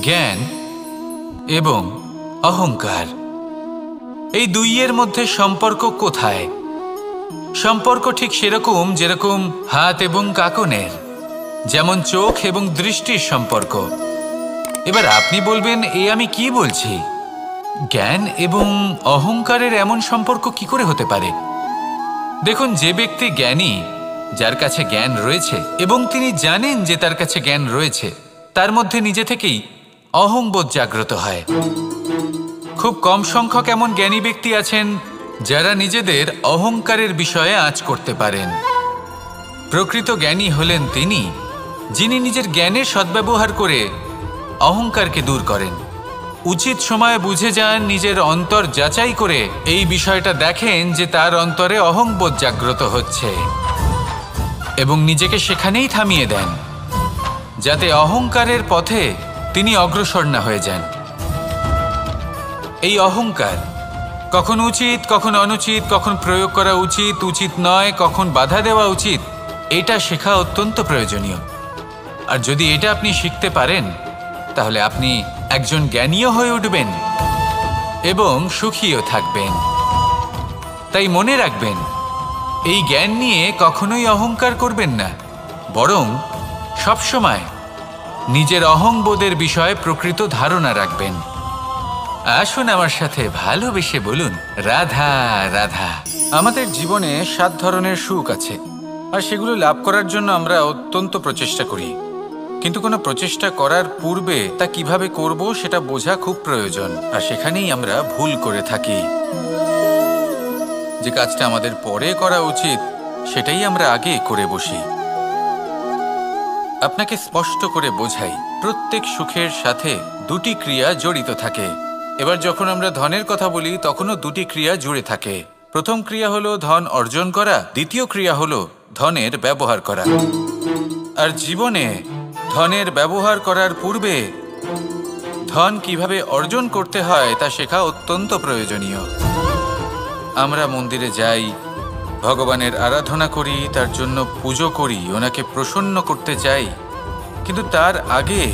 জ্ঞান এবং অহংকার, এই দুইয়ের মধ্যে সম্পর্ক কোথায়? সম্পর্ক ঠিক সেরকম যেরকম হাত এবং কাঁকনের, যেমন চোখ এবং দৃষ্টির সম্পর্ক। এবার আপনি বলবেন, আমি কি বলছি? জ্ঞান এবং অহংকারের এমন সম্পর্ক কি করে হতে পারে? দেখুন, যে ব্যক্তি জ্ঞানী, যার কাছে জ্ঞান রয়েছে এবং তিনি জানেন যে তার কাছে জ্ঞান রয়েছে, তার মধ্যে নিজে থেকেই অহংবোধ জাগ্রত হয়। খুব কম সংখ্যক এমন জ্ঞানী ব্যক্তি আছেন যারা নিজেদের অহংকারের বিষয়ে আঁচ করতে পারেন। প্রকৃত জ্ঞানী হলেন তিনি, যিনি নিজের জ্ঞানের সদ্ব্যবহার করে অহংকারকে দূর করেন। উচিত সময়ে বুঝে যান, নিজের অন্তর যাচাই করে এই বিষয়টা দেখেন যে তার অন্তরে অহংবোধ জাগ্রত হচ্ছে এবং নিজেকে সেখানেই থামিয়ে দেন, যাতে অহংকারের পথে তিনি অগ্রসর না হয়ে যান। এই অহংকার কখন উচিত, কখন অনুচিত, কখন প্রয়োগ করা উচিত, উচিত নয়, কখন বাধা দেওয়া উচিত, এটা শেখা অত্যন্ত প্রয়োজনীয়। আর যদি এটা আপনি শিখতে পারেন, তাহলে আপনি একজন জ্ঞানীও হয়ে উঠবেন এবং সুখীও থাকবেন। তাই মনে রাখবেন, এই জ্ঞান নিয়ে কখনোই অহংকার করবেন না, বরং সবসময় নিজের অহংবোধের বিষয়ে প্রকৃত ধারণা রাখবেন। আসুন আমার সাথে ভালোবেসে বলুন, রাধা রাধা। আমাদের জীবনে 7 ধরনের সুখ আছে, আর সেগুলো লাভ করার জন্য আমরা অত্যন্ত প্রচেষ্টা করি। কিন্তু কোনো প্রচেষ্টা করার পূর্বে তা কিভাবে করব সেটা বোঝা খুব প্রয়োজন, আর সেখানেই আমরা ভুল করে থাকি। যে কাজটা আমাদের পরে করা উচিত, সেটাই আমরা আগে করে বসি। আপনাকে স্পষ্ট করে বোঝাই, প্রত্যেক সুখের সাথে 2টি ক্রিয়া জড়িত থাকে। এবার যখন আমরা ধনের কথা বলি, তখনও 2টি ক্রিয়া জুড়ে থাকে। প্রথম ক্রিয়া হলো ধন অর্জন করা, দ্বিতীয় ক্রিয়া হলো ধনের ব্যবহার করা। আর জীবনে ধনের ব্যবহার করার পূর্বে ধন কিভাবে অর্জন করতে হয় তা শেখা অত্যন্ত প্রয়োজনীয়। আমরা মন্দিরে যাই, ভগবানের আরাধনা করি, তার জন্য পুজো করি, ওনাকে প্রসন্ন করতে চাই, কিন্তু তার আগে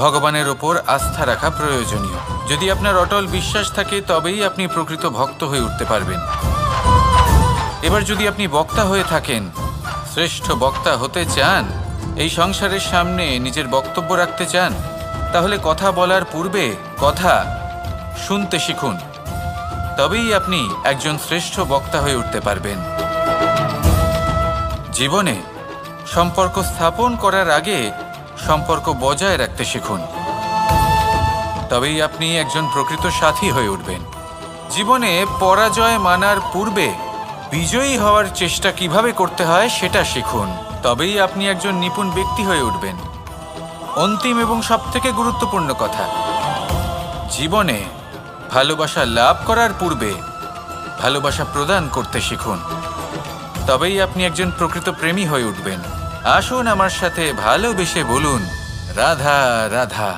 ভগবানের ওপর আস্থা রাখা প্রয়োজনীয়। যদি আপনার অটল বিশ্বাস থাকে, তবেই আপনি প্রকৃত ভক্ত হয়ে উঠতে পারবেন। এবার যদি আপনি বক্তা হয়ে থাকেন, শ্রেষ্ঠ বক্তা হতে চান, এই সংসারের সামনে নিজের বক্তব্য রাখতে চান, তাহলে কথা বলার পূর্বে কথা শুনতে শিখুন। তবেই আপনি একজন শ্রেষ্ঠ বক্তা হয়ে উঠতে পারবেন। জীবনে সম্পর্ক স্থাপন করার আগে সম্পর্ক বজায় রাখতে শিখুন, তবেই আপনি একজন প্রকৃত সাথী হয়ে উঠবেন। জীবনে পরাজয় মানার পূর্বে বিজয়ী হওয়ার চেষ্টা কিভাবে করতে হয় সেটা শিখুন, তবেই আপনি একজন নিপুণ ব্যক্তি হয়ে উঠবেন। অন্তিম এবং সবথেকে গুরুত্বপূর্ণ কথা, জীবনে ভালোবাসা লাভ করার পূর্বে ভালোবাসা প্রদান করতে শিখুন, তবেই আপনি একজন প্রকৃত প্রেমী হয়ে উঠবেন। আসুন আমার সাথে ভালোবেসে বলুন, রাধা রাধা।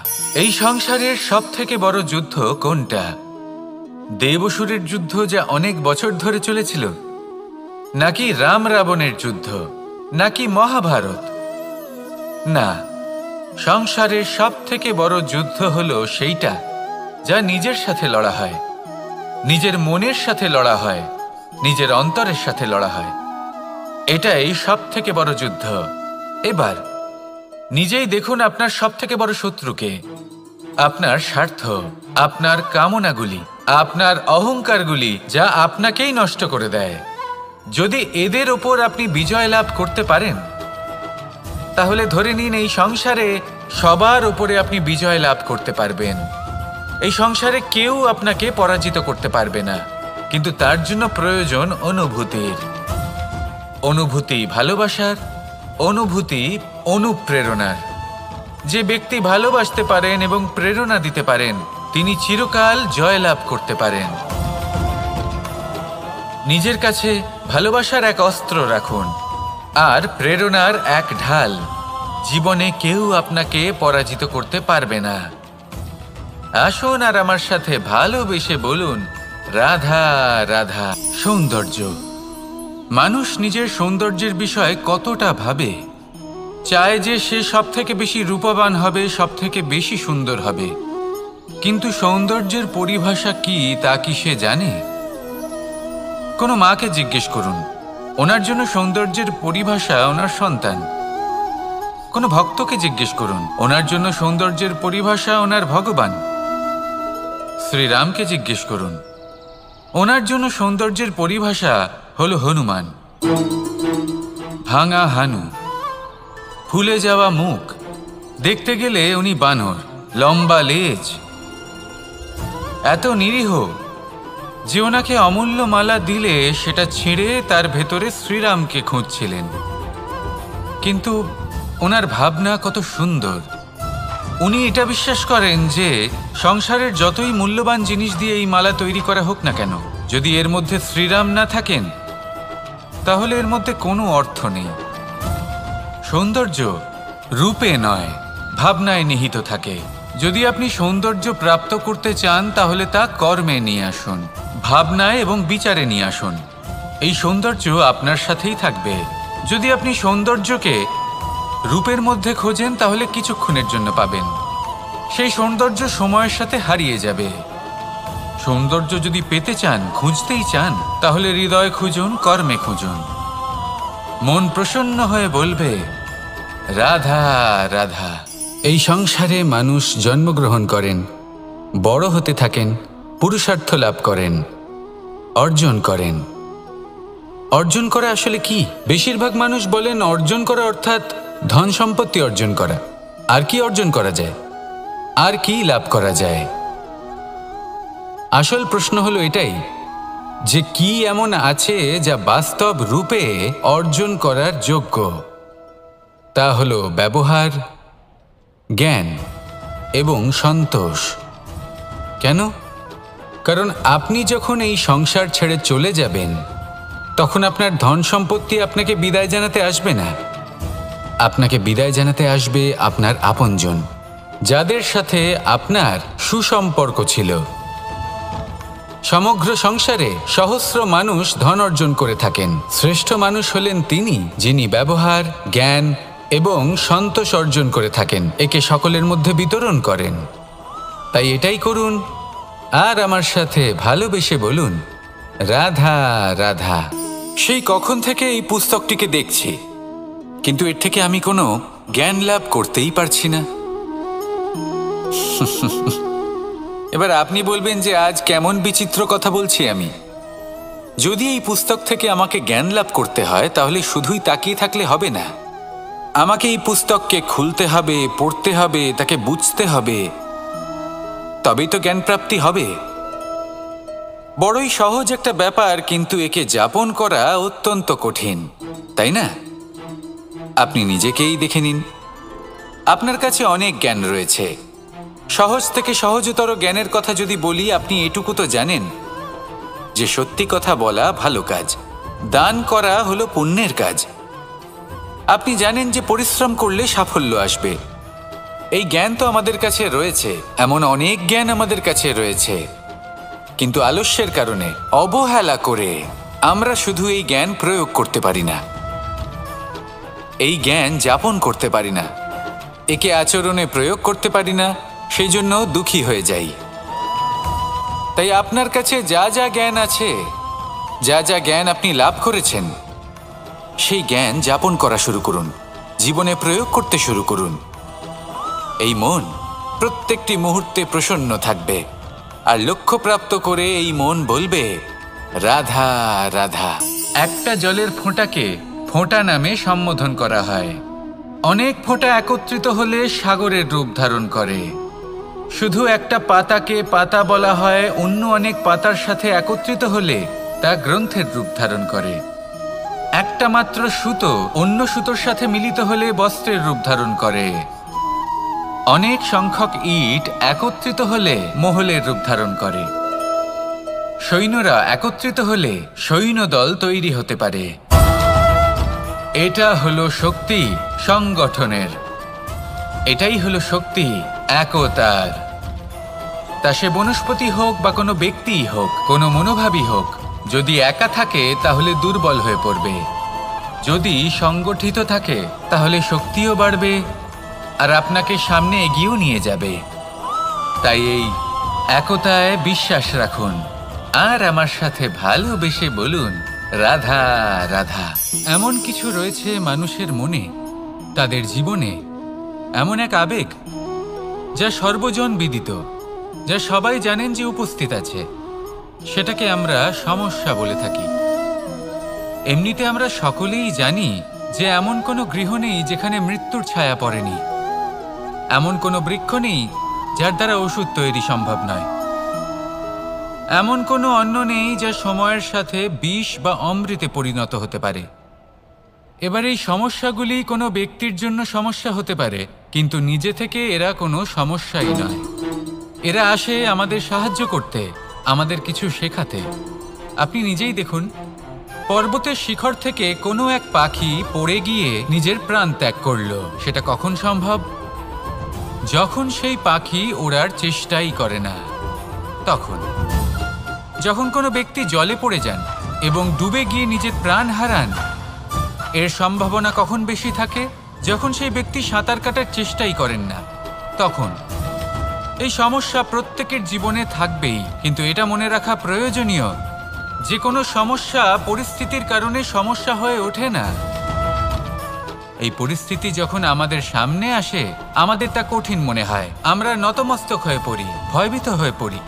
এই সংসারের সবথেকে বড় যুদ্ধ কোনটা? দেব-অসুরের যুদ্ধ, যা অনেক বছর ধরে চলেছিল, নাকি রাম রাবণের যুদ্ধ, নাকি মহাভারত? না, সংসারের সবথেকে বড় যুদ্ধ হলো সেইটা যা নিজের সাথে লড়া হয়, নিজের মনের সাথে লড়া হয়, নিজের অন্তরের সাথে লড়া হয়। এটাই সবথেকে বড় যুদ্ধ। এবার নিজেই দেখুন আপনার সবথেকে বড় শত্রুকে। আপনার স্বার্থ, আপনার কামনাগুলি, আপনার অহংকারগুলি, যা আপনাকেই নষ্ট করে দেয়। যদি এদের ওপর আপনি বিজয় লাভ করতে পারেন, তাহলে ধরে নিন এই সংসারে সবার ওপরে আপনি বিজয় লাভ করতে পারবেন। এই সংসারে কেউ আপনাকে পরাজিত করতে পারবে না, কিন্তু তার জন্য প্রয়োজন অনুভূতির। অনুভূতি ভালোবাসার, অনুভূতি অনুপ্রেরণার। যে ব্যক্তি ভালোবাসতে পারেন এবং প্রেরণা দিতে পারেন, তিনি চিরকাল জয়লাভ করতে পারেন। নিজের কাছে ভালোবাসার এক অস্ত্র রাখুন আর প্রেরণার এক ঢাল। জীবনে কেউ আপনাকে পরাজিত করতে পারবে না। আসুন আর আমার সাথে ভালোবেসে বলুন, রাধা রাধা। সৌন্দর্য। মানুষ নিজের সৌন্দর্যের বিষয়ে কতটা ভাবে, চায় যে সে সব থেকে বেশি রূপবান হবে, সব থেকে বেশি সুন্দর হবে। কিন্তু সৌন্দর্যের পরিভাষা কি তা কি সে জানে? কোনো মাকে জিজ্ঞেস করুন, ওনার জন্য সৌন্দর্যের পরিভাষা ওনার সন্তান। কোনো ভক্তকে জিজ্ঞেস করুন, ওনার জন্য সৌন্দর্যের পরিভাষা ওনার ভগবান। শ্রীরামকে জিজ্ঞেস করুন, ওনার জন্য সৌন্দর্যের পরিভাষা হলো হনুমান। ভাঙা হানু, ফুলে যাওয়া মুখ, দেখতে গেলে উনি বানর, লম্বা লেজ, এত নিরীহ যে ওনাকে অমূল্য মালা দিলে সেটা ছিঁড়ে তার ভেতরে শ্রীরামকে খুঁজছিলেন। কিন্তু ওনার ভাবনা কত সুন্দর। উনি এটা বিশ্বাস করেন যে সংসারের যতই মূল্যবান জিনিস দিয়ে এই মালা তৈরি করা হোক না কেন, যদি এর মধ্যে শ্রীরাম না থাকেন তাহলে এর মধ্যে কোনো অর্থ নেই। সৌন্দর্য রূপে নয়, ভাবনায় নিহিত থাকে। যদি আপনি সৌন্দর্য প্রাপ্ত করতে চান তাহলে তা কর্মে নিয়ে আসুন, ভাবনায় এবং বিচারে নিয়ে আসুন। এই সৌন্দর্য আপনার সাথেই থাকবে। যদি আপনি সৌন্দর্যকে রূপের মধ্যে খোঁজেন তাহলে কিছুক্ষণের জন্য পাবেন, সেই সৌন্দর্য সময়ের সাথে হারিয়ে যাবে। সৌন্দর্য যদি পেতে চান, খুঁজতেই চান, তাহলে হৃদয় খুঁজুন, কর্মে খুঁজুন। মন প্রসন্ন হয়ে বলবে রাধা রাধা। এই সংসারে মানুষ জন্মগ্রহণ করেন, বড় হতে থাকেন, পুরুষার্থ লাভ করেন, অর্জন করেন। অর্জন করা আসলে কি? বেশিরভাগ মানুষ বলেন অর্জন করা অর্থাৎ ধন সম্পত্তি অর্জন করা। আর কি অর্জন করা যায়? আর কি লাভ করা যায়? আসল প্রশ্ন হলো এটাই যে কি এমন আছে যা বাস্তব রূপে অর্জন করার যোগ্য। তা হলো ব্যবহার, জ্ঞান এবং সন্তোষ। কেন? কারণ আপনি যখন এই সংসার ছেড়ে চলে যাবেন তখন আপনার ধন সম্পত্তি আপনাকে বিদায় জানাতে আসবে না। আপনাকে বিদায় জানাতে আসবে আপনার আপনজন, যাদের সাথে আপনার সুসম্পর্ক ছিল। সমগ্র সংসারে সহস্র মানুষ ধন অর্জন করে থাকেন। শ্রেষ্ঠ মানুষ হলেন তিনি যিনি ব্যবহার, জ্ঞান এবং সন্তোষ অর্জন করে থাকেন, একে সকলের মধ্যে বিতরণ করেন। তাই এটাই করুন আর আমার সাথে ভালোবেসে বলুন রাধা রাধা। সেই কখন থেকে এই পুস্তকটিকে দেখছি, কিন্তু এর থেকে আমি কোনো জ্ঞান লাভ করতেই পারছি না। এবার আপনি বলবেন যে আজ কেমন বিচিত্র কথা বলছি আমি। যদি এই পুস্তক থেকে আমাকে জ্ঞান লাভ করতে হয় তাহলে শুধুই তাকিয়ে থাকলে হবে না। আমাকে এই পুস্তককে খুলতে হবে, পড়তে হবে, তাকে বুঝতে হবে, তবেই তো জ্ঞান প্রাপ্তি হবে। বড়ই সহজ একটা ব্যাপার, কিন্তু একে যাপন করা অত্যন্ত কঠিন, তাই না? আপনি নিজেকেই দেখে নিন। আপনার কাছে অনেক জ্ঞান রয়েছে। সহজ থেকে সহজতর জ্ঞানের কথা যদি বলি, আপনি এটুকু তো জানেন যে সত্যি কথা বলা ভালো কাজ, দান করা হলো পুণ্যের কাজ। আপনি জানেন যে পরিশ্রম করলে সাফল্য আসবে। এই জ্ঞান তো আমাদের কাছে রয়েছে, এমন অনেক জ্ঞান আমাদের কাছে রয়েছে, কিন্তু আলস্যের কারণে, অবহেলা করে আমরা শুধু এই জ্ঞান প্রয়োগ করতে পারি না, এই জ্ঞান যাপন করতে পারি না, একে আচরণে প্রয়োগ করতে পারি না, সেই জন্য দুঃখী হয়ে যাই। তাই আপনার কাছে যা যা জ্ঞান আছে, যা যা জ্ঞান আপনি লাভ করেছেন, সেই জ্ঞান যাপন করা শুরু করুন, জীবনে প্রয়োগ করতে শুরু করুন। এই মন প্রত্যেকটি মুহূর্তে প্রসন্ন থাকবে, আর লক্ষ্যপ্রাপ্ত করে এই মন বলবে রাধা রাধা। একটা জলের ফোঁটাকে ফোঁটা নামে সম্বোধন করা হয়। অনেক ফোঁটা একত্রিত হলে সাগরের রূপ ধারণ করে। শুধু একটা পাতাকে পাতা বলা হয়, অন্য অনেক পাতার সাথে একত্রিত হলে তা গ্রন্থের রূপ ধারণ করে। একটা মাত্র সুতো অন্য সুতোর সাথে মিলিত হলে বস্ত্রের রূপ ধারণ করে। অনেক সংখ্যক ইট একত্রিত হলে মহলের রূপ ধারণ করে। সৈন্যরা একত্রিত হলে সৈন্যদল তৈরি হতে পারে। এটা হলো শক্তি সংগঠনের, এটাই হলো শক্তি একতার। তা সে বনস্পতি হোক বা কোনো ব্যক্তিই হোক, কোনো মনোভাবই হোক, যদি একা থাকে তাহলে দুর্বল হয়ে পড়বে। যদি সংগঠিত থাকে তাহলে শক্তিও বাড়বে আর আপনাকে সামনে এগিয়েও নিয়ে যাবে। তাই এই একতায় বিশ্বাস রাখুন আর আমার সাথে ভালোবেসে বলুন রাধা রাধা। এমন কিছু রয়েছে মানুষের মনে, তাদের জীবনে এমন এক আবেগ যা সর্বজন বিদিত, যা সবাই জানেন যে উপস্থিত আছে। সেটাকে আমরা সমস্যা বলে থাকি। এমনিতে আমরা সকলেই জানি যে এমন কোনো গৃহ নেই যেখানে মৃত্যুর ছায়া পড়েনি, এমন কোনো বৃক্ষ নেই যার দ্বারা ওষুধ তৈরি সম্ভব নয়, এমন কোনো অন্ন নেই যা সময়ের সাথে বিষ বা অমৃতে পরিণত হতে পারে। এবার এই সমস্যাগুলি কোনো ব্যক্তির জন্য সমস্যা হতে পারে, কিন্তু নিজে থেকে এরা কোনো সমস্যাই নয়। এরা আসে আমাদের সাহায্য করতে, আমাদের কিছু শেখাতে। আপনি নিজেই দেখুন, পর্বতের শিখর থেকে কোনো এক পাখি পড়ে গিয়ে নিজের প্রাণ ত্যাগ করলো। সেটা কখন সম্ভব? যখন সেই পাখি ওড়ার চেষ্টাই করে না। তখন যখন কোনো ব্যক্তি জলে পড়ে যান এবং ডুবে গিয়ে নিজের প্রাণ হারান, এর সম্ভাবনা কখন বেশি থাকে? যখন সেই ব্যক্তি সাঁতার কাটার চেষ্টাই করেন না। তখন এই সমস্যা প্রত্যেকের জীবনে থাকবেই, কিন্তু এটা মনে রাখা প্রয়োজনীয় যে কোনো সমস্যা পরিস্থিতির কারণে সমস্যা হয়ে ওঠে না। এই পরিস্থিতি যখন আমাদের সামনে আসে, আমাদের তা কঠিন মনে হয়, আমরা নতমস্তক হয়ে পড়ি, ভয়ভীত হয়ে পড়ি,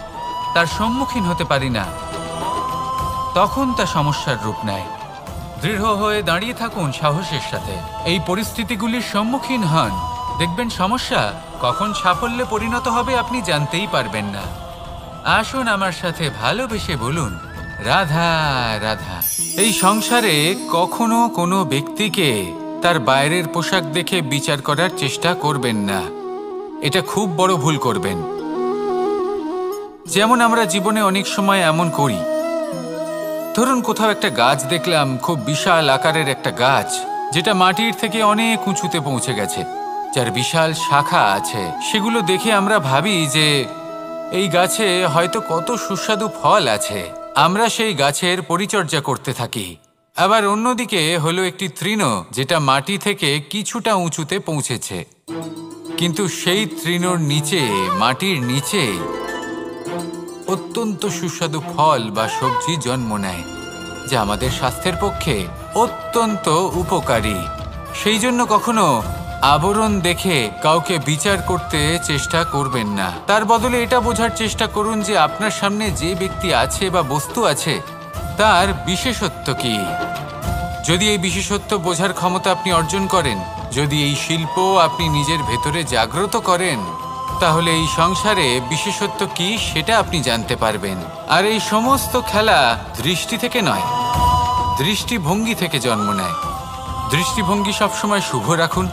তার সম্মুখীন হতে পারি না। তখন তা সমস্যার রূপ নেয়। দৃঢ় হয়ে দাঁড়িয়ে থাকুন সাহসের সাথে, এই পরিস্থিতিগুলির সম্মুখীন হন। দেখবেন সমস্যা কখন সাফল্যে পরিণত হবে আপনি জানতেই পারবেন না। আসুন আমার সাথে ভালোবেসে বলুন রাধা রাধা। এই সংসারে কখনো কোনো ব্যক্তিকে তার বাইরের পোশাক দেখে বিচার করার চেষ্টা করবেন না। এটা খুব বড় ভুল করবেন। যেমন আমরা জীবনে অনেক সময় এমন করি, ধরুন কোথাও একটা গাছ দেখলাম, খুব বিশাল আকারের একটা গাছ, যেটা মাটির থেকে অনেক উঁচুতে পৌঁছে গেছে, যার বিশাল শাখা আছে। সেগুলো দেখে আমরা ভাবি যে এই গাছে হয়তো কত সুস্বাদু ফল আছে। আমরা সেই গাছের পরিচর্যা করতে থাকি। আবার অন্যদিকে হলো একটি তৃণ, যেটা মাটি থেকে কিছুটা উঁচুতে পৌঁছেছে, কিন্তু সেই তৃণর নিচে, মাটির নিচে অত্যন্ত সুস্বাদু ফল বা সবজি জন্ম নেয়, যা আমাদের স্বাস্থ্যের পক্ষে অত্যন্ত উপকারী। সেই জন্য কখনো আবরণ দেখে কাউকে বিচার করতে চেষ্টা করবেন না। তার বদলে এটা বোঝার চেষ্টা করুন যে আপনার সামনে যে ব্যক্তি আছে বা বস্তু আছে তার বিশেষত্ব কি। যদি এই বিশেষত্ব বোঝার ক্ষমতা আপনি অর্জন করেন, যদি এই শিল্প আপনি নিজের ভেতরে জাগ্রত করেন, তাহলে এই সংসারে বিশেষত্ব কি সেটা আপনি জানতে পারবেন। আর এই সমস্ত খেলা দৃষ্টি থেকে নয়, দৃষ্টিভঙ্গি থেকে জন্ম নেয়। দৃষ্টিভঙ্গি সবসময় শুভ রাখুন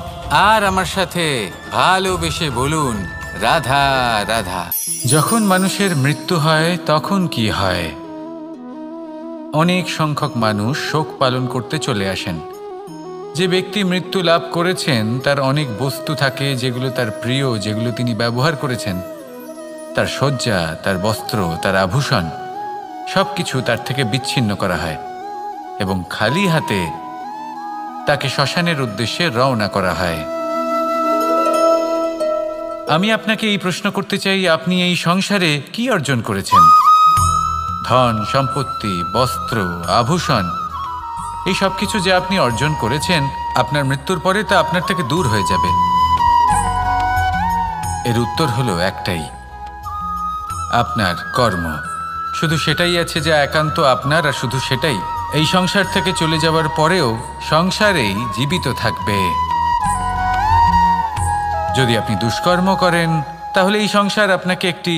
আর আমার সাথে ভালোবেসে বলুন রাধা রাধা। যখন মানুষের মৃত্যু হয় তখন কি হয়? অনেক সংখ্যক মানুষ শোক পালন করতে চলে আসেন। যে ব্যক্তি মৃত্যু লাভ করেছেন তার অনেক বস্তু থাকে যেগুলো তার প্রিয়, যেগুলো তিনি ব্যবহার করেছেন। তার শয্যা, তার বস্ত্র, তার আভূষণ সবকিছু তার থেকে বিচ্ছিন্ন করা হয় এবং খালি হাতে তাকে শ্মশানের উদ্দেশ্যে রওনা করা হয়। আমি আপনাকে এই প্রশ্ন করতে চাই, আপনি এই সংসারে কি অর্জন করেছেন? ধন, সম্পত্তি, বস্ত্র, আভূষণ, এই সব কিছু যে আপনি অর্জন করেছেন, আপনার মৃত্যুর পরে তা আপনার থেকে দূর হয়ে যাবে। এর উত্তর হলো একটাই, আপনার কর্ম। শুধু সেটাই আছে যা একান্ত আপনার, আর শুধু সেটাই এই সংসার থেকে চলে যাওয়ার পরেও সংসারেই জীবিত থাকবে। যদি আপনি দুষ্কর্ম করেন তাহলে এই সংসার আপনাকে একটি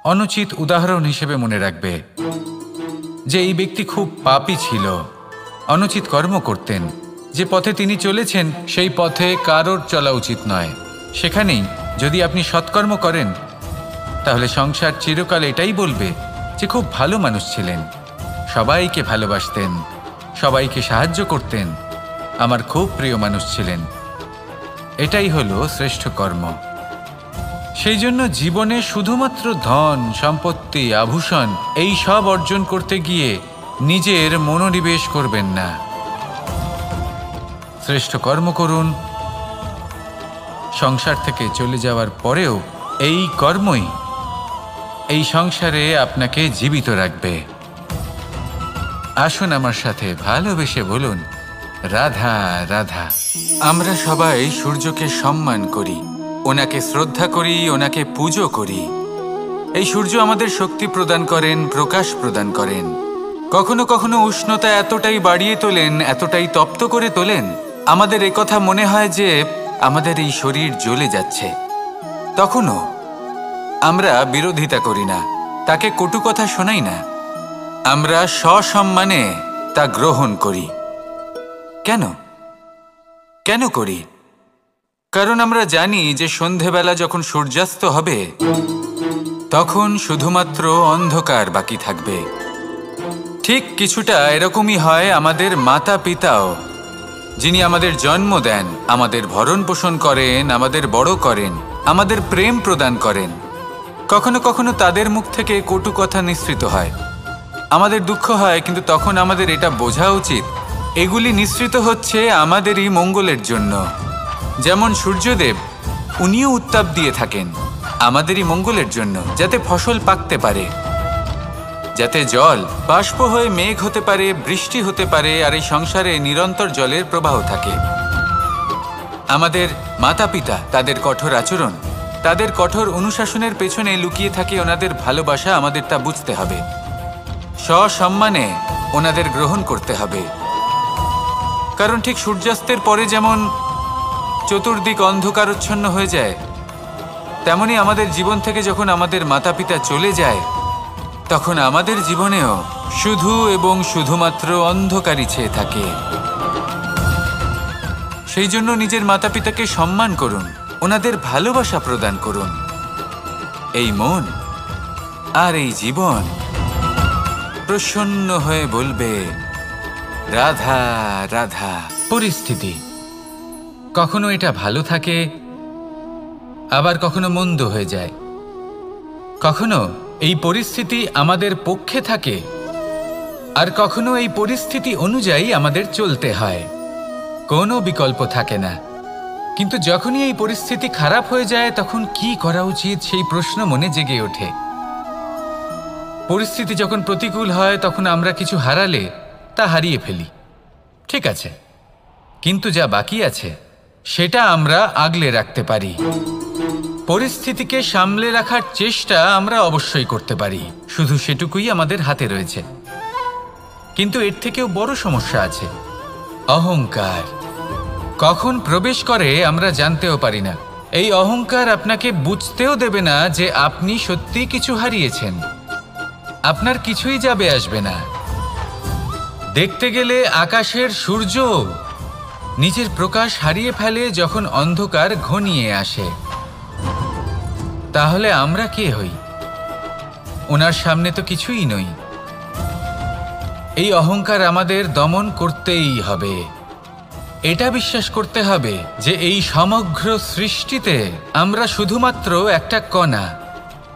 অনুচিত উদাহরণ হিসেবে মনে রাখবে যে এই ব্যক্তি খুব পাপী ছিল, অনুচিত কর্ম করতেন। যে পথে তিনি চলেছেন সেই পথে কারোর চলা উচিত নয়। সেখানেই যদি আপনি সৎকর্ম করেন তাহলে সংসার চিরকাল এটাই বলবে যে খুব ভালো মানুষ ছিলেন, সবাইকে ভালোবাসতেন, সবাইকে সাহায্য করতেন, আমার খুব প্রিয় মানুষ ছিলেন। এটাই হলো শ্রেষ্ঠ কর্ম। সেই জন্য জীবনে শুধুমাত্র ধন, সম্পত্তি, আভূষণ এই সব অর্জন করতে গিয়ে নিজের মনোনিবেশ করবেন না। শ্রেষ্ঠ কর্ম করুন। সংসার থেকে চলে যাওয়ার পরেও এই কর্মই এই সংসারে আপনাকে জীবিত রাখবে। আসুন আমার সাথে ভালোবেসে বলুন, রাধা রাধা। আমরা সবাই সূর্যকে সম্মান করি, ওনাকে শ্রদ্ধা করি, ওনাকে পুজো করি। এই সূর্য আমাদের শক্তি প্রদান করেন, প্রকাশ প্রদান করেন। কখনো কখনো উষ্ণতা এতটাই বাড়িয়ে তোলেন, এতটাই তপ্ত করে তোলেন, আমাদের একথা মনে হয় যে আমাদের এই শরীর জ্বলে যাচ্ছে। তখনও আমরা বিরোধিতা করি না, তাকে কটু কথা শোনাই না, আমরা সসম্মানে তা গ্রহণ করি। কেন কেন করি? কারণ আমরা জানি যে সন্ধেবেলা যখন সূর্যাস্ত হবে তখন শুধুমাত্র অন্ধকার বাকি থাকবে। ঠিক কিছুটা এরকমই হয় আমাদের মাতা পিতাও, যিনি আমাদের জন্ম দেন, আমাদের ভরণ পোষণ করেন, আমাদের বড় করেন, আমাদের প্রেম প্রদান করেন। কখনো কখনো তাদের মুখ থেকে কটু কথা নিঃসৃত হয়, আমাদের দুঃখ হয়, কিন্তু তখন আমাদের এটা বোঝা উচিত এগুলি নিঃসৃত হচ্ছে আমাদেরই মঙ্গলের জন্য। যেমন সূর্যদেব, উনিও উত্তাপ দিয়ে থাকেন আমাদেরই মঙ্গলের জন্য, যাতে ফসল পাকতে পারে, যাতে জল বাষ্প হয়ে মেঘ হতে পারে, বৃষ্টি হতে পারে, আর এই সংসারে নিরন্তর জলের প্রবাহ থাকে। আমাদের মাতা পিতা, তাদের কঠোর আচরণ, তাদের কঠোর অনুশাসনের পেছনে লুকিয়ে থাকে ওনাদের ভালোবাসা। আমাদের তা বুঝতে হবে, সসম্মানে ওনাদের গ্রহণ করতে হবে। কারণ ঠিক সূর্যাস্তের পরে যেমন চতুর্দিক অন্ধকারচ্ছন্ন হয়ে যায়, তেমনি আমাদের জীবন থেকে যখন আমাদের মাতা পিতা চলে যায় তখন আমাদের জীবনেও শুধু এবং শুধুমাত্র অন্ধকারই ছেয়ে থাকে। সেই জন্য নিজের মাতা পিতাকে সম্মান করুন, ওনাদের ভালোবাসা প্রদান করুন। এই মন আর এই জীবন প্রসন্ন হয়ে বলবে, রাধা রাধা। পরিস্থিতি কখনো এটা ভালো থাকে, আবার কখনো মন্দ হয়ে যায়। কখনো এই পরিস্থিতি আমাদের পক্ষে থাকে, আর কখনো এই পরিস্থিতি অনুযায়ী আমাদের চলতে হয়, কোনো বিকল্প থাকে না। কিন্তু যখনই এই পরিস্থিতি খারাপ হয়ে যায় তখন কি করা উচিত সেই প্রশ্ন মনে জেগে ওঠে। পরিস্থিতি যখন প্রতিকূল হয় তখন আমরা কিছু হারালে তা হারিয়ে ফেলি, ঠিক আছে, কিন্তু যা বাকি আছে সেটা আমরা আগলে রাখতে পারি। পরিস্থিতিকে সামলে রাখার চেষ্টা আমরা অবশ্যই করতে পারি, শুধু সেটুকুই আমাদের হাতে রয়েছে। কিন্তু এর থেকেও বড় সমস্যা আছে, অহংকার। কখন প্রবেশ করে আমরা জানতেও পারি না। এই অহংকার আপনাকে বুঝতেও দেবে না যে আপনি সত্যি কিছু হারিয়েছেন। আপনার কিছুই যাবে আসবে না। দেখতে গেলে আকাশের সূর্য নিজের প্রকাশ হারিয়ে ফেলে যখন অন্ধকার ঘনিয়ে আসে। তাহলে আমরা কে হই? ওনার সামনে তো কিছুই নই। এই অহংকার আমাদের দমন করতেই হবে। এটা বিশ্বাস করতে হবে যে এই সমগ্র সৃষ্টিতে আমরা শুধুমাত্র একটা কণা,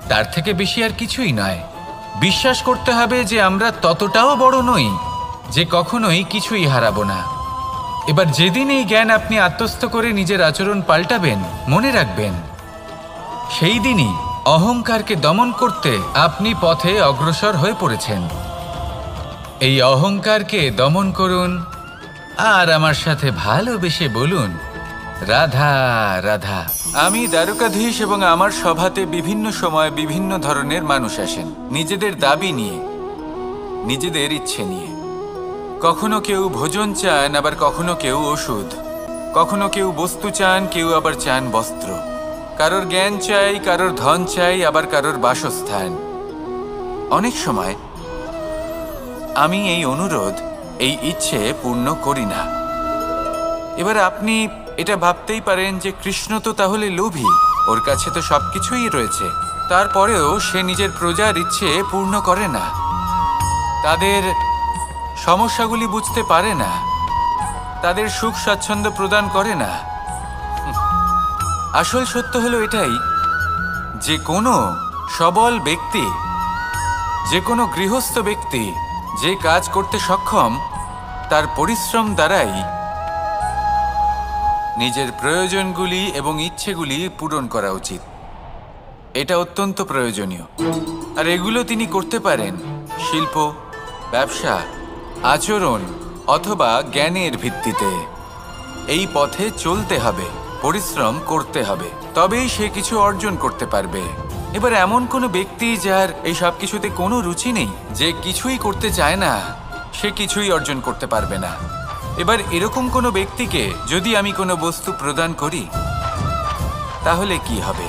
তার থেকে বেশি আর কিছুই নয়। বিশ্বাস করতে হবে যে আমরা ততটাও বড় নই যে কখনোই কিছুই হারাবো না। এবার যেদিন এই জ্ঞান আপনি আত্মস্থ করে নিজের আচরণ পাল্টাবেন, মনে রাখবেন সেই দিনই অহংকারকে দমন করতে আপনি পথে অগ্রসর হয়ে পড়েছেন। এই অহংকারকে দমন করুন আর আমার সাথে ভালোবেসে বলুন, রাধা রাধা। আমি দ্বারকাধীশ এবং আমার সভাতে বিভিন্ন সময় বিভিন্ন ধরনের মানুষ আসেন, নিজেদের দাবি নিয়ে, নিজেদের ইচ্ছে নিয়ে। কখনো কেউ ভোজন চান, আবার কখনো কেউ ওষুধ, কখনো কেউ বস্তু চান, কেউ আবার চান বস্ত্র। কারোর জ্ঞান চাই, কারোর ধন চাই, আবার কারোর বাসস্থান। অনেক সময় আমি এই অনুরোধ, এই ইচ্ছে পূর্ণ করি না। এবার আপনি এটা ভাবতেই পারেন যে কৃষ্ণ তো তাহলে লোভী, ওর কাছে তো সবকিছুই রয়েছে, তারপরেও সে নিজের প্রজার ইচ্ছে পূর্ণ করে না, তাদের সমস্যাগুলি বুঝতে পারে না, তাদের সুখ স্বাচ্ছন্দ্য প্রদান করে না। আসল সত্য হলো এটাই যে কোনো সবল ব্যক্তি, যে কোনো গৃহস্থ ব্যক্তি যে কাজ করতে সক্ষম তার পরিশ্রম দ্বারাই নিজের প্রয়োজনগুলি এবং ইচ্ছেগুলি পূরণ করা উচিত। এটা অত্যন্ত প্রয়োজনীয়। আর এগুলো তিনি করতে পারেন শিল্প, ব্যবসা, আচরণ অথবা জ্ঞানের ভিত্তিতে। এই পথে চলতে হবে, পরিশ্রম করতে হবে, তবেই সে কিছু অর্জন করতে পারবে। এবার এমন কোনো ব্যক্তি যার এই সব কিছুতে কোনো রুচি নেই, যে কিছুই করতে চায় না, সে কিছুই অর্জন করতে পারবে না। এবার এরকম কোনো ব্যক্তিকে যদি আমি কোনো বস্তু প্রদান করি, তাহলে কি হবে?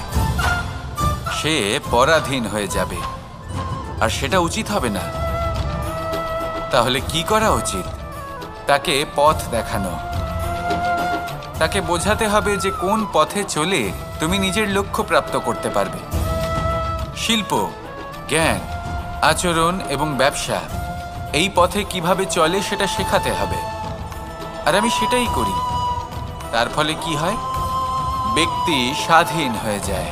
সে পরাধীন হয়ে যাবে, আর সেটা উচিত হবে না। তাহলে কি করা উচিত? তাকে পথ দেখানো। তাকে বোঝাতে হবে যে কোন পথে চলে তুমি নিজের লক্ষ্য প্রাপ্ত করতে পারবে। শিল্প, জ্ঞান, আচরণ এবং ব্যবসা, এই পথে কিভাবে চলে সেটা শেখাতে হবে। আর আমি সেটাই করি। তার ফলে কি হয়? ব্যক্তি স্বাধীন হয়ে যায়।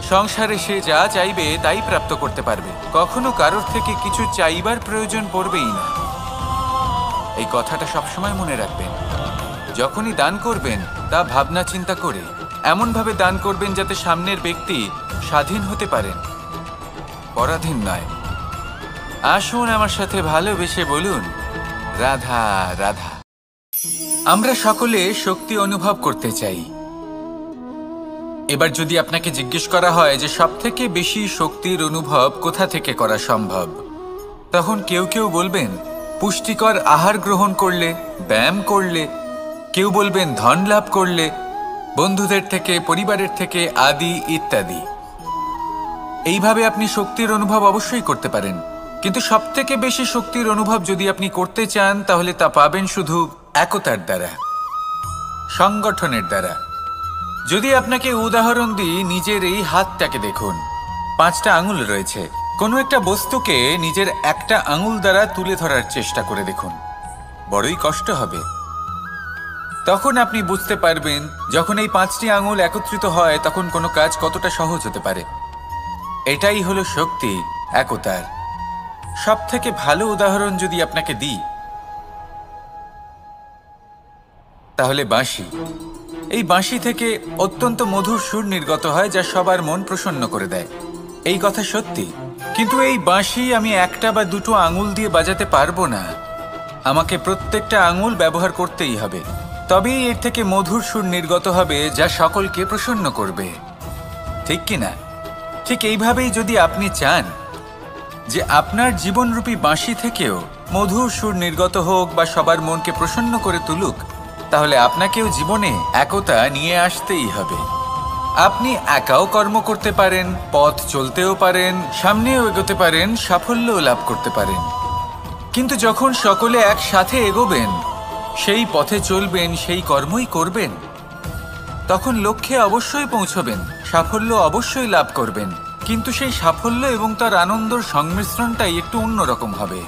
সংসারে সে যা চাইবে তাই প্রাপ্ত করতে পারবে। কখনো কারোর থেকে কিছু চাইবার প্রয়োজন পড়বেই না। এই কথাটা সবসময় মনে রাখবেন। যখনই দান করবেন তা ভাবনা চিন্তা করে এমনভাবে দান করবেন যাতে সামনের ব্যক্তি স্বাধীন হতে পারেন, পরাধীন নয়। আসুন আমার সাথে ভালোবেসে বলুন, রাধা রাধা। আমরা সকলে শক্তি অনুভব করতে চাই। এবার যদি আপনাকে জিজ্ঞেস করা হয় যে সবথেকে বেশি শক্তির অনুভব কোথা থেকে করা সম্ভব, তখন কেউ কেউ বলবেন পুষ্টিকর আহার গ্রহণ করলে, ব্যায়াম করলে, কেউ বলবেন ধন লাভ করলে, বন্ধুদের থেকে, পরিবারের থেকে, আদি ইত্যাদি। এইভাবে আপনি শক্তির অনুভব অবশ্যই করতে পারেন, কিন্তু সবথেকে বেশি শক্তির অনুভব যদি আপনি করতে চান, তাহলে তা পাবেন শুধু একতার দ্বারা, সংগঠনের দ্বারা। যদি আপনাকে উদাহরণ দিই, নিজের এই হাতটাকে দেখুন। 5টা আঙুল রয়েছে। কোনো একটা বস্তুকে নিজের একটা আঙুল দ্বারা তুলে ধরার চেষ্টা করে দেখুন, বড়ই কষ্ট হবে। তখন আপনি বুঝতে পারবেন যখন এই 5টি আঙুল একত্রিত হয় তখন কোনো কাজ কতটা সহজ হতে পারে। এটাই হলো শক্তি, একতার। সবথেকে ভালো উদাহরণ যদি আপনাকে দিই, তাহলে বাঁশি। এই বাঁশি থেকে অত্যন্ত মধুর সুর নির্গত হয় যা সবার মন প্রসন্ন করে দেয়। এই কথা সত্যি। কিন্তু এই বাঁশি আমি একটা বা দুটো আঙুল দিয়ে বাজাতে পারবো না। আমাকে প্রত্যেকটা আঙুল ব্যবহার করতেই হবে, তবেই এর থেকে মধুর সুর নির্গত হবে যা সকলকে প্রসন্ন করবে। ঠিক কিনা? ঠিক এইভাবেই যদি আপনি চান যে আপনার জীবনরূপী বাঁশি থেকেও মধুর সুর নির্গত হোক বা সবার মনকে প্রসন্ন করে তুলুক, তাহলে আপনাকেও জীবনে একতা নিয়ে আসতেই হবে। আপনি একাও কর্ম করতে পারেন, পথ চলতেও পারেন, সামনেও এগোতে পারেন, সাফল্যও লাভ করতে পারেন। কিন্তু যখন সকলে একসাথে এগোবেন, সেই পথে চলবেন, সেই কর্মই করবেন, তখন লক্ষ্যে অবশ্যই পৌঁছবেন, সাফল্য অবশ্যই লাভ করবেন। কিন্তু সেই সাফল্য এবং তার আনন্দর সংমিশ্রণটাই একটু অন্যরকম হবে।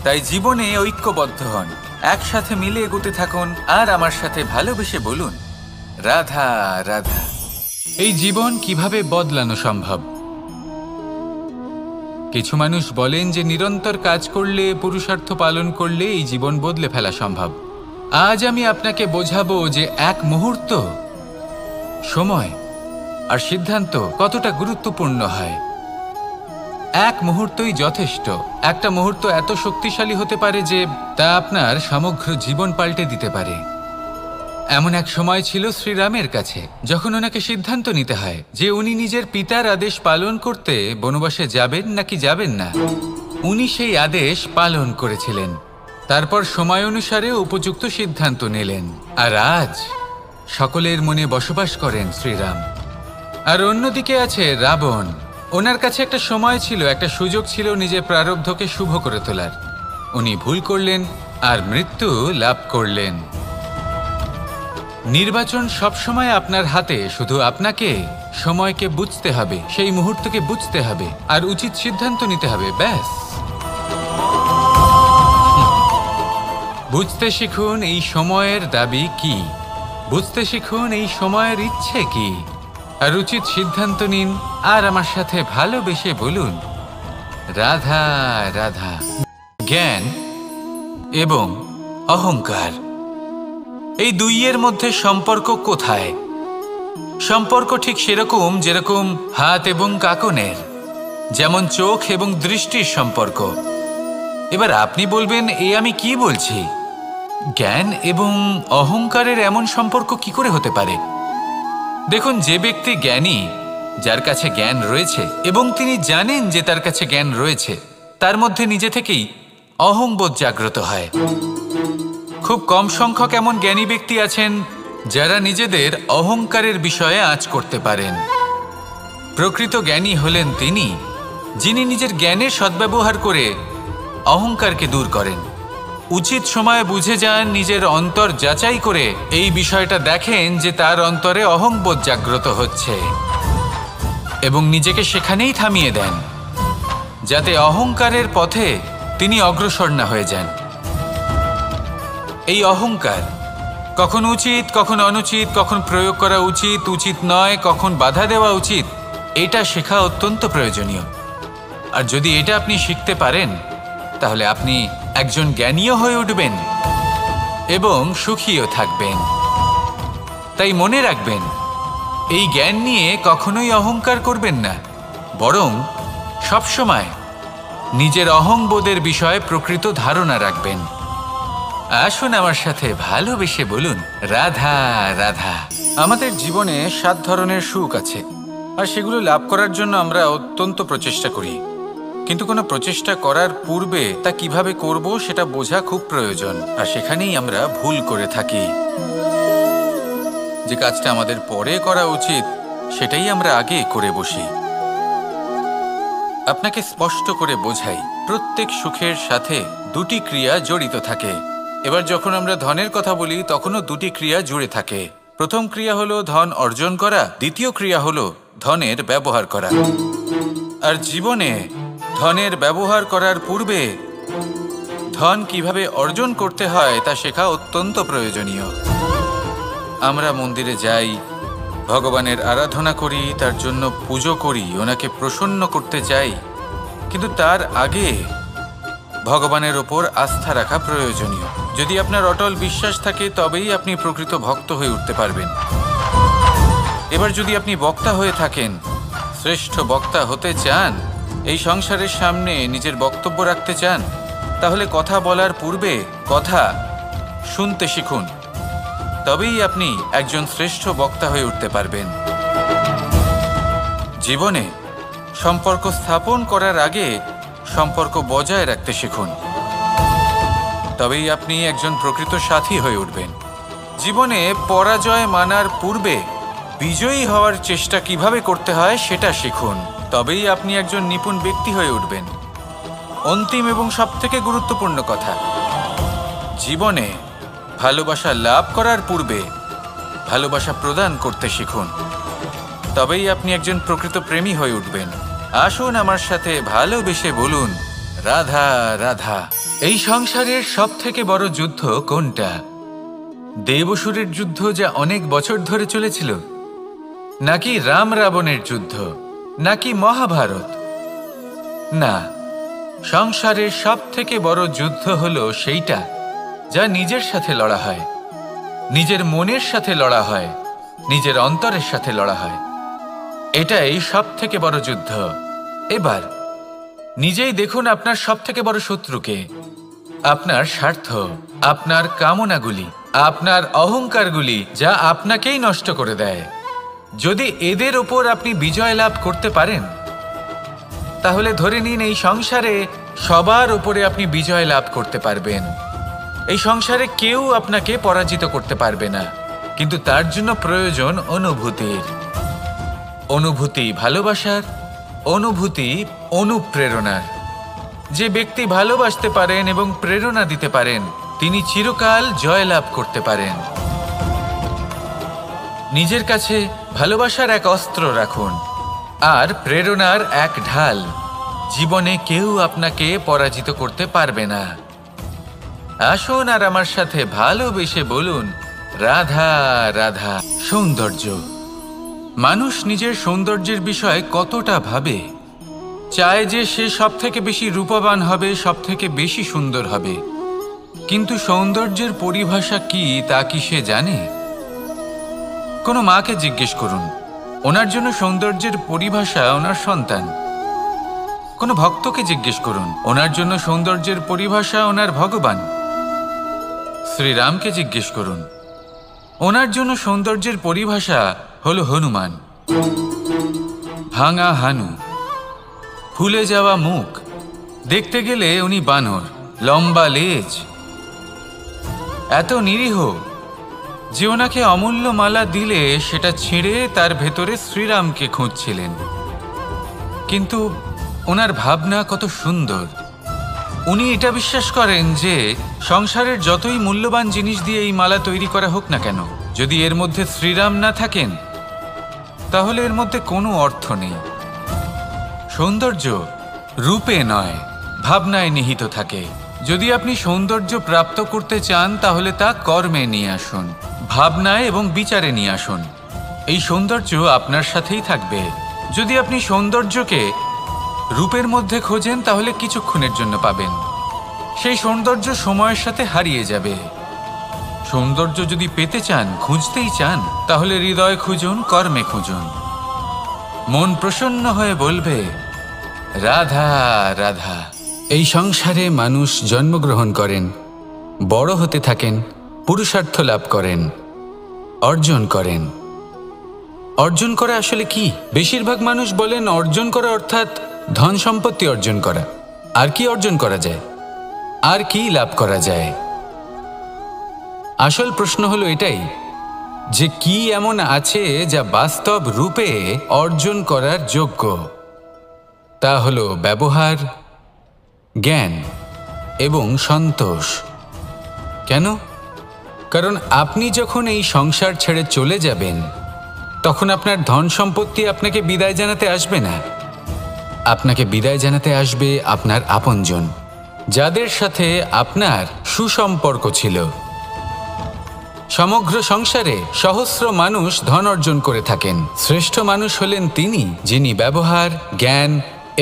তাই জীবনে ঐক্যবদ্ধ হন, একসাথে মিলে এগোতে থাকুন, আর আমার সাথে ভালোবেসে বলুন, রাধা রাধা। এই জীবন কিভাবে বদলানো সম্ভব? কিছু মানুষ বলেন যে নিরন্তর কাজ করলে, পুরুষার্থ পালন করলে এই জীবন বদলে ফেলা সম্ভব। আজ আমি আপনাকে বোঝাবো যে এক মুহূর্ত, সময় আর সিদ্ধান্ত কতটা গুরুত্বপূর্ণ হয়। এক মুহূর্তই যথেষ্ট। একটা মুহূর্ত এত শক্তিশালী হতে পারে যে তা আপনার সমগ্র জীবন পাল্টে দিতে পারে। এমন এক সময় ছিল শ্রীরামের কাছে, যখন ওনাকে সিদ্ধান্ত নিতে হয় যে উনি নিজের পিতার আদেশ পালন করতে বনবাসে যাবেন নাকি যাবেন না। উনি সেই আদেশ পালন করেছিলেন। তারপর সময় অনুসারে উপযুক্ত সিদ্ধান্ত নিলেন। আর আজ সকলের মনে বসবাস করেন শ্রীরাম। আর অন্যদিকে আছে রাবণ। ওনার কাছে একটা সময় ছিল, একটা সুযোগ ছিল নিজের প্রারব্ধকে শুভ করে তোলার। উনি ভুল করলেন আর মৃত্যু লাভ করলেন। নির্বাচন সবসময় আপনার হাতে, শুধু আপনাকে সময়কে বুঝতে হবে, সেই মুহূর্তকে বুঝতে হবে আর উচিত সিদ্ধান্ত নিতে হবে, ব্যাস। বুঝতে শিখুন এই সময়ের দাবি কি, বুঝতে শিখুন এই সময়ের ইচ্ছে কি, আর উচিত সিদ্ধান্ত নিন। আর আমার সাথে ভালোবেসে বলুন, রাধা রাধা। জ্ঞান এবং অহংকার, এই দুইয়ের মধ্যে সম্পর্ক কোথায়? সম্পর্ক ঠিক সেরকম যেরকম হাত এবং কাকনের, যেমন চোখ এবং দৃষ্টির সম্পর্ক। এবার আপনি বলবেন, আমি কি বলছি? জ্ঞান এবং অহংকারের এমন সম্পর্ক কি করে হতে পারে? দেখুন, যে ব্যক্তি জ্ঞানী, যার কাছে জ্ঞান রয়েছে এবং তিনি জানেন যে তার কাছে জ্ঞান রয়েছে, তার মধ্যে নিজে থেকেই অহংবোধ জাগ্রত হয়। খুব কম সংখ্যক এমন জ্ঞানী ব্যক্তি আছেন যারা নিজেদের অহংকারের বিষয়ে আঁচ করতে পারেন। প্রকৃত জ্ঞানী হলেন তিনি, যিনি নিজের জ্ঞানের সদ্ব্যবহার করে অহংকারকে দূর করেন। উচিত সময়ে বুঝে যান, নিজের অন্তর যাচাই করে এই বিষয়টা দেখেন যে তার অন্তরে অহংবোধ জাগ্রত হচ্ছে এবং নিজেকে সেখানেই থামিয়ে দেন, যাতে অহংকারের পথে তিনি অগ্রসর না হয়ে যান। এই অহংকার কখন উচিত, কখন অনুচিত, কখন প্রয়োগ করা উচিত, উচিত নয়, কখন বাধা দেওয়া উচিত, এটা শেখা অত্যন্ত প্রয়োজনীয়। আর যদি এটা আপনি শিখতে পারেন, তাহলে আপনি একজন জ্ঞানীও হয়ে উঠবেন এবং সুখীও থাকবেন। তাই মনে রাখবেন, এই জ্ঞান নিয়ে কখনোই অহংকার করবেন না, বরং সবসময় নিজের অহংবোধের বিষয়ে প্রকৃত ধারণা রাখবেন। আসুন আমার সাথে ভালোবেসে বলুন, রাধা রাধা। আমাদের জীবনে 7 ধরনের সুখ আছে, আর সেগুলো লাভ করার জন্য আমরা অত্যন্ত প্রচেষ্টা করি। কিন্তু কোনো প্রচেষ্টা করার পূর্বে তা কিভাবে করব সেটা বোঝা খুব প্রয়োজন, আর সেখানেই আমরা ভুল করে থাকি। যে কাজটা আমাদের পরে করা উচিত সেটাই আমরা আগে করে বসি। আপনাকে স্পষ্ট করে বোঝাই, প্রত্যেক সুখের সাথে 2টি ক্রিয়া জড়িত থাকে। এবার যখন আমরা ধনের কথা বলি, তখনও 2টি ক্রিয়া জুড়ে থাকে। প্রথম ক্রিয়া হলো ধন অর্জন করা, দ্বিতীয় ক্রিয়া হলো ধনের ব্যবহার করা। আর জীবনে ধনের ব্যবহার করার পূর্বে ধন কিভাবে অর্জন করতে হয় তা শেখা অত্যন্ত প্রয়োজনীয়। আমরা মন্দিরে যাই, ভগবানের আরাধনা করি, তার জন্য পুজো করি, ওনাকে প্রসন্ন করতে চাই, কিন্তু তার আগে ভগবানের ওপর আস্থা রাখা প্রয়োজনীয়। যদি আপনার অটল বিশ্বাস থাকে, তবেই আপনি প্রকৃত ভক্ত হয়ে উঠতে পারবেন। এবার যদি আপনি বক্তা হয়ে থাকেন, শ্রেষ্ঠ বক্তা হতে চান, এই সংসারের সামনে নিজের বক্তব্য রাখতে চান, তাহলে কথা বলার পূর্বে কথা শুনতে শিখুন। তবেই আপনি একজন শ্রেষ্ঠ বক্তা হয়ে উঠতে পারবেন। জীবনে সম্পর্ক স্থাপন করার আগে সম্পর্ক বজায় রাখতে শিখুন। তবেই আপনি একজন প্রকৃত সাথী হয়ে উঠবেন। জীবনে পরাজয় মানার পূর্বে বিজয়ী হওয়ার চেষ্টা কিভাবে করতে হয় সেটা শিখুন। তবেই আপনি একজন নিপুণ ব্যক্তি হয়ে উঠবেন। অন্তিম এবং সবথেকে গুরুত্বপূর্ণ কথা, জীবনে ভালোবাসা লাভ করার পূর্বে ভালোবাসা প্রদান করতে শিখুন। তবেই আপনি একজন প্রকৃত প্রেমী হয়ে উঠবেন। আসুন আমার সাথে ভালোবেসে বলুন, রাধা রাধা। এই সংসারের সবথেকে বড় যুদ্ধ কোনটা? দেব-অসুরের যুদ্ধ, যা অনেক বছর ধরে চলেছিল, নাকি রাম রাবণের যুদ্ধ, নাকি মহাভারত? না, সংসারের সবথেকে বড় যুদ্ধ হলো সেইটা যা নিজের সাথে লড়া হয়, নিজের মনের সাথে লড়া হয়, নিজের অন্তরের সাথে লড়া হয়। এটাই সবথেকে বড় যুদ্ধ। এবার নিজেই দেখুন আপনার সবথেকে বড় শত্রুকে। আপনার স্বার্থ, আপনার কামনাগুলি, আপনার অহংকারগুলি, যা আপনাকেই নষ্ট করে দেয়। যদি এদের ওপর আপনি বিজয় লাভ করতে পারেন, তাহলে ধরে নিন এই সংসারে সবার উপরে আপনি বিজয় লাভ করতে পারবেন। এই সংসারে কেউ আপনাকে পরাজিত করতে পারবে না। কিন্তু তার জন্য প্রয়োজন অনুভূতির। অনুভূতি ভালোবাসার, অনুভূতি অনুপ্রেরণার। যে ব্যক্তি ভালোবাসতে পারেন এবং প্রেরণা দিতে পারেন, তিনি চিরকাল জয়লাভ করতে পারেন। নিজের কাছে ভালোবাসার এক অস্ত্র রাখুন আর প্রেরণার এক ঢাল। জীবনে কেউ আপনাকে পরাজিত করতে পারবে না। আসুন আর আমার সাথে ভালোবেসে বলুন, রাধা রাধা। সৌন্দর্য। মানুষ নিজের সৌন্দর্যের বিষয়ে কতটা ভাবে, চায় যে সে সব থেকে বেশি রূপবান হবে, সব থেকে বেশি সুন্দর হবে। কিন্তু সৌন্দর্যের পরিভাষা কি তা কি সে জানে? কোনো মাকে জিজ্ঞেস করুন, ওনার জন্য সৌন্দর্যের পরিভাষা ওনার সন্তান। কোনো ভক্তকে জিজ্ঞেস করুন, ওনার জন্য সৌন্দর্যের পরিভাষা ওনার ভগবান। শ্রীরামকে জিজ্ঞেস করুন, ওনার জন্য সৌন্দর্যের পরিভাষা হলো হনুমান। ভাঙা হানু, ফুলে যাওয়া মুখ, দেখতে গেলে উনি বানর, লম্বা লেজ, এত নিরীহ যে ওনাকে অমূল্য মালা দিলে সেটা ছিঁড়ে তার ভেতরে শ্রীরামকে খুঁজছিলেন। কিন্তু ওনার ভাবনা কত সুন্দর। উনি এটা বিশ্বাস করেন যে সংসারের যতই মূল্যবান জিনিস দিয়ে এই মালা তৈরি করা হোক না কেন, যদি এর মধ্যে শ্রীরাম না থাকেন তাহলে এর মধ্যে কোনো অর্থ নেই। সৌন্দর্য রূপে নয়, ভাবনায় নিহিত থাকে। যদি আপনি সৌন্দর্য প্রাপ্ত করতে চান তাহলে তা কর্মে নিয়ে আসুন, ভাবনায় এবং বিচারে নিয়ে আসুন। এই সৌন্দর্য আপনার সাথেই থাকবে। যদি আপনি সৌন্দর্যকে রূপের মধ্যে খোঁজেন তাহলে কিছুক্ষণের জন্য পাবেন, সেই সৌন্দর্য সময়ের সাথে হারিয়ে যাবে। সৌন্দর্য যদি পেতে চান, খুঁজতেই চান, তাহলে হৃদয় খুঁজুন, কর্মে খুঁজুন। মন প্রসন্ন হয়ে বলবে রাধা রাধা। এই সংসারে মানুষ জন্মগ্রহণ করেন, বড় হতে থাকেন, পুরুষার্থ লাভ করেন, অর্জন করেন। অর্জন করা আসলে কি? বেশিরভাগ মানুষ বলেন অর্জন করা অর্থাৎ ধন সম্পত্তি অর্জন করা। আর কি অর্জন করা যায়? আর কি লাভ করা যায়? আসল প্রশ্ন হলো এটাই যে কি এমন আছে যা বাস্তব রূপে অর্জন করার যোগ্য। তা হলো ব্যবহার, জ্ঞান এবং সন্তোষ। কেন? কারণ আপনি যখন এই সংসার ছেড়ে চলে যাবেন তখন আপনার ধন সম্পত্তি আপনাকে বিদায় জানাতে আসবে না। আপনাকে বিদায় জানাতে আসবে আপনার আপনজন, যাদের সাথে আপনার সুসম্পর্ক ছিল। সমগ্র সংসারে সহস্র মানুষ ধন অর্জন করে থাকেন। শ্রেষ্ঠ মানুষ হলেন তিনি যিনি ব্যবহার, জ্ঞান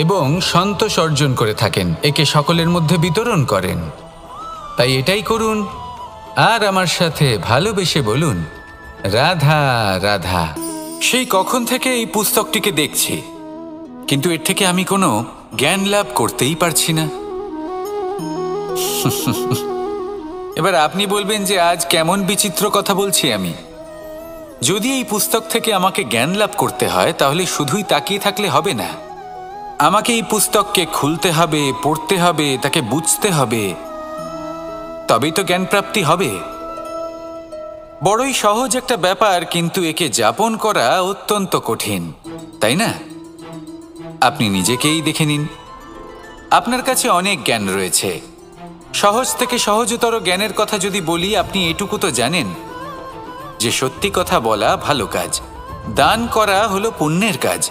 এবং সন্তোষ অর্জন করে থাকেন, একে সকলের মধ্যে বিতরণ করেন। তাই এটাই করুন আর আমার সাথে ভালোবেসে বলুন রাধা রাধা। সেই কখন থেকে এই পুস্তকটিকে দেখছি, কিন্তু এর থেকে আমি কোনো জ্ঞান লাভ করতেই পারছি না। এবার আপনি বলবেন যে আজ কেমন বিচিত্র কথা বলছি আমি। যদি এই পুস্তক থেকে আমাকে জ্ঞান লাভ করতে হয় তাহলে শুধুই তাকিয়ে থাকলে হবে না। আমাকে এই পুস্তককে খুলতে হবে, পড়তে হবে, তাকে বুঝতে হবে, তবেই তো জ্ঞান প্রাপ্তি হবে। বড়ই সহজ একটা ব্যাপার, কিন্তু একে যাপন করা অত্যন্ত কঠিন, তাই না? আপনি নিজেকেই দেখে নিন। আপনার কাছে অনেক জ্ঞান রয়েছে। সহজ থেকে সহজতর জ্ঞানের কথা যদি বলি, আপনি এটুকু তো জানেন যে সত্যি কথা বলা ভালো কাজ, দান করা হলো পুণ্যের কাজ।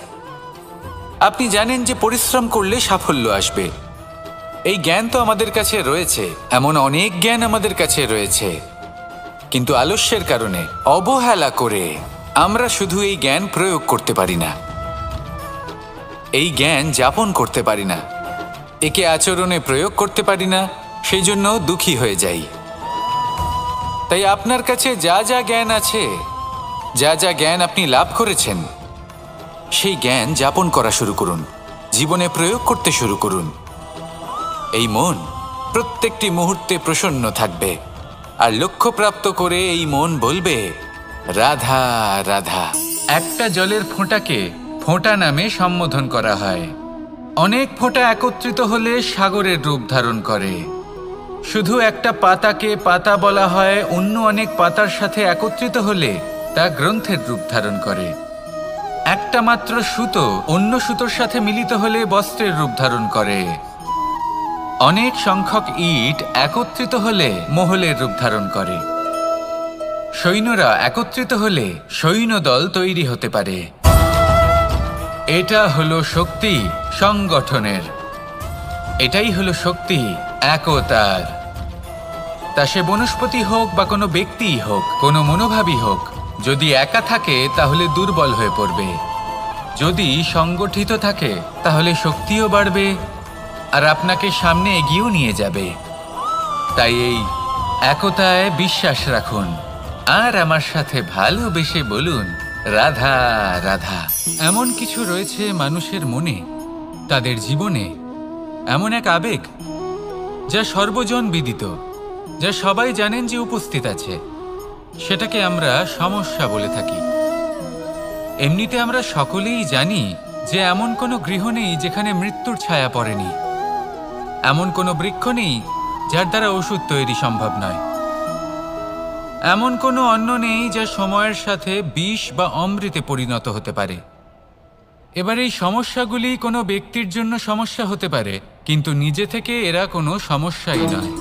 আপনি জানেন যে পরিশ্রম করলে সাফল্য আসবে। এই জ্ঞান তো আমাদের কাছে রয়েছে, এমন অনেক জ্ঞান আমাদের কাছে রয়েছে, কিন্তু আলস্যের কারণে, অবহেলা করে আমরা শুধু এই জ্ঞান প্রয়োগ করতে পারি না, এই জ্ঞান যাপন করতে পারি না, একে আচরণে প্রয়োগ করতে পারি না, সেই জন্য দুঃখী হয়ে যাই। তাই আপনার কাছে যা যা জ্ঞান আছে, যা যা জ্ঞান আপনি লাভ করেছেন, সেই জ্ঞান যাপন করা শুরু করুন, জীবনে প্রয়োগ করতে শুরু করুন। এই মন প্রত্যেকটি মুহূর্তে প্রসন্ন থাকবে, আর লক্ষ্যপ্রাপ্ত করে এই মন বলবে রাধা রাধা। একটা জলের ফোঁটাকে ফোঁটা নামে সম্বোধন করা হয়। অনেক ফোঁটা একত্রিত হলে সাগরের রূপ ধারণ করে। শুধু একটা পাতাকে পাতা বলা হয়, অন্য অনেক পাতার সাথে একত্রিত হলে তা গ্রন্থের রূপ ধারণ করে। একটা মাত্র সুতো অন্য সুতোর সাথে মিলিত হলে বস্ত্রের রূপ ধারণ করে। অনেক সংখ্যক ইট একত্রিত হলে মহলের রূপ ধারণ করে। সৈন্যরা একত্রিত হলে সৈন্যদল তৈরি হতে পারে। এটা হলো শক্তি সংগঠনের, এটাই হলো শক্তি একতার। তা সে বনস্পতি হোক বা কোনো ব্যক্তিই হোক, কোনো মনোভাবই হোক, যদি একা থাকে তাহলে দুর্বল হয়ে পড়বে। যদি সংগঠিত থাকে তাহলে শক্তিও বাড়বে আর আপনাকে সামনে এগিয়েও নিয়ে যাবে। তাই এই একতায় বিশ্বাস রাখুন আর আমার সাথে ভালোবেসে বলুন রাধা রাধা। এমন কিছু রয়েছে মানুষের মনে, তাদের জীবনে এমন এক আবেগ যা সর্বজন বিদিত, যা সবাই জানেন যে উপস্থিত আছে। সেটাকে আমরা সমস্যা বলে থাকি। এমনিতে আমরা সকলেই জানি যে এমন কোনো গৃহ নেই যেখানে মৃত্যুর ছায়া পড়েনি, এমন কোনো বৃক্ষ নেই যার দ্বারা ওষুধ তৈরি সম্ভব নয়, এমন কোনো অন্ন নেই যা সময়ের সাথে বিষ বা অমৃতে পরিণত হতে পারে। এবার এই সমস্যাগুলি কোনো ব্যক্তির জন্য সমস্যা হতে পারে, কিন্তু নিজে থেকে এরা কোনো সমস্যাই নয়।